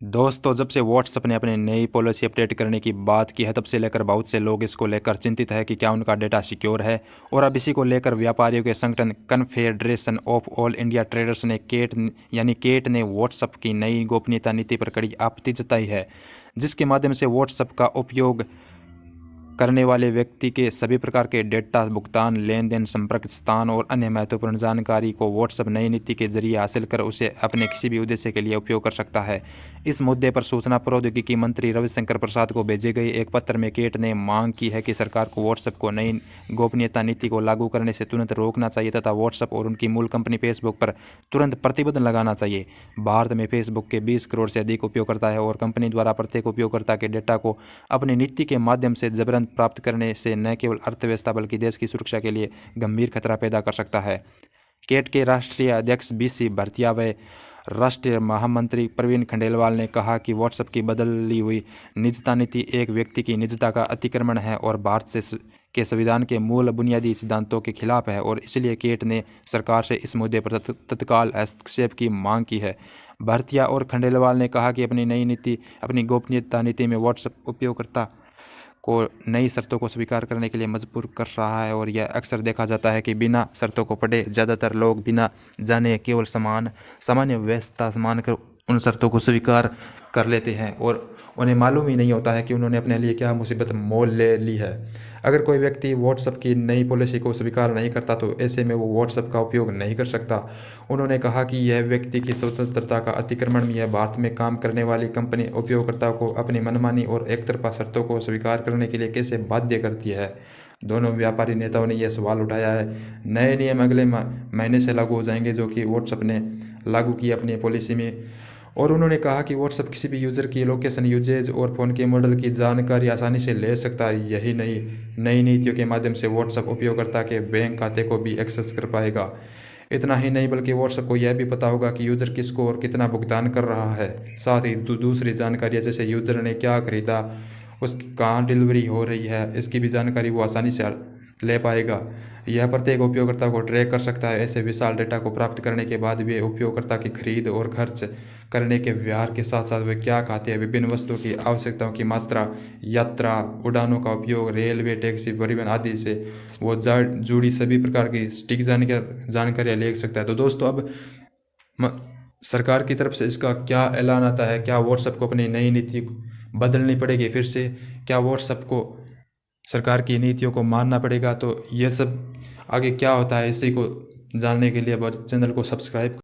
दोस्तों, जब से व्हाट्सएप ने अपनी नई पॉलिसी अपडेट करने की बात की है, तब से लेकर बहुत से लोग इसको लेकर चिंतित है कि क्या उनका डेटा सिक्योर है। और अब इसी को लेकर व्यापारियों के संगठन confederation of all India traders ने केट ने व्हाट्सएप की नई गोपनीयता नीति पर कड़ी आपत्ति जताई है, जिसके माध्यम से व्हाट्सएप का उपयोग करने वाले व्यक्ति के सभी प्रकार के डेटा, भुगतान, लेन देन, संपर्क, स्थान और अन्य महत्वपूर्ण जानकारी को व्हाट्सएप नई नीति के जरिए हासिल कर उसे अपने किसी भी उद्देश्य के लिए उपयोग कर सकता है। इस मुद्दे पर सूचना प्रौद्योगिकी मंत्री रविशंकर प्रसाद को भेजे गए एक पत्र में केट ने मांग की है कि सरकार को व्हाट्सएप को नई गोपनीयता नीति को लागू करने से तुरंत रोकना चाहिए तथा व्हाट्सएप और उनकी मूल कंपनी फेसबुक पर तुरंत प्रतिबंध लगाना चाहिए। भारत में फेसबुक के 20 करोड़ से अधिक उपयोगकर्ता है और कंपनी द्वारा प्रत्येक उपयोगकर्ता के डेटा को अपनी नीति के माध्यम से जबरन प्राप्त करने से न केवल अर्थव्यवस्था बल्कि देश की सुरक्षा के लिए गंभीर खतरा पैदा कर सकता है। केट के राष्ट्रीय अध्यक्ष BC भरतिया व राष्ट्रीय महामंत्री प्रवीण खंडेलवाल ने कहा कि व्हाट्सएप की बदली हुई निजता नीति एक व्यक्ति की निजता का अतिक्रमण है और भारत के संविधान के मूल बुनियादी सिद्धांतों के खिलाफ है और इसलिए केट ने सरकार से इस मुद्दे पर तत्काल हस्तक्षेप की मांग की है। भरतिया और खंडेलवाल ने कहा कि अपनी गोपनीयता नीति में व्हाट्सएप उपयोगकर्ता को नई शर्तों को स्वीकार करने के लिए मजबूर कर रहा है और यह अक्सर देखा जाता है कि बिना शर्तों को पढ़े ज़्यादातर लोग बिना जाने केवल सामान्य व्यवस्था मानकर उन शर्तों को स्वीकार कर लेते हैं और उन्हें मालूम ही नहीं होता है कि उन्होंने अपने लिए क्या मुसीबत मोल ले ली है। अगर कोई व्यक्ति व्हाट्सएप की नई पॉलिसी को स्वीकार नहीं करता तो ऐसे में वो व्हाट्सएप का उपयोग नहीं कर सकता। उन्होंने कहा कि यह व्यक्ति की स्वतंत्रता का अतिक्रमण भी है। भारत में काम करने वाली कंपनी उपयोगकर्ताओं को अपनी मनमानी और एकतरफा शर्तों को स्वीकार करने के लिए कैसे बाध्य करती है। दोनों व्यापारी नेताओं ने यह सवाल उठाया है। नए नियम अगले महीने से लागू हो जाएंगे जो कि व्हाट्सएप ने लागू किए अपनी पॉलिसी में। और उन्होंने कहा कि व्हाट्सएप किसी भी यूज़र की लोकेशन, यूजेज और फ़ोन के मॉडल की जानकारी आसानी से ले सकता है। यही नई नीतियों के माध्यम से व्हाट्सएप उपयोगकर्ता के बैंक खाते को भी एक्सेस कर पाएगा। इतना ही नहीं बल्कि व्हाट्सएप को यह भी पता होगा कि यूज़र किसको और कितना भुगतान कर रहा है। साथ ही दूसरी जानकारियाँ जैसे यूज़र ने क्या खरीदा, उसकी कहाँ डिलीवरी हो रही है, इसकी भी जानकारी वो आसानी से ले पाएगा। यह प्रत्येक उपयोगकर्ता को ट्रैक कर सकता है। ऐसे विशाल डेटा को प्राप्त करने के बाद भी उपयोगकर्ता की खरीद और खर्च करने के व्यवहार के साथ साथ वे क्या खाते हैं, विभिन्न वस्तुओं की आवश्यकताओं की मात्रा, यात्रा, उड़ानों का उपयोग, रेलवे, टैक्सी, परिवहन आदि से वो जुड़ी सभी प्रकार की सटीक जानकारियाँ ले सकता है। तो दोस्तों, अब सरकार की तरफ से इसका क्या ऐलान आता है? क्या व्हाट्सएप को अपनी नई नीति बदलनी पड़ेगी फिर से? क्या व्हाट्सएप को सरकार की नीतियों को मानना पड़ेगा? तो ये सब आगे क्या होता है, इसी को जानने के लिए चैनल को सब्सक्राइब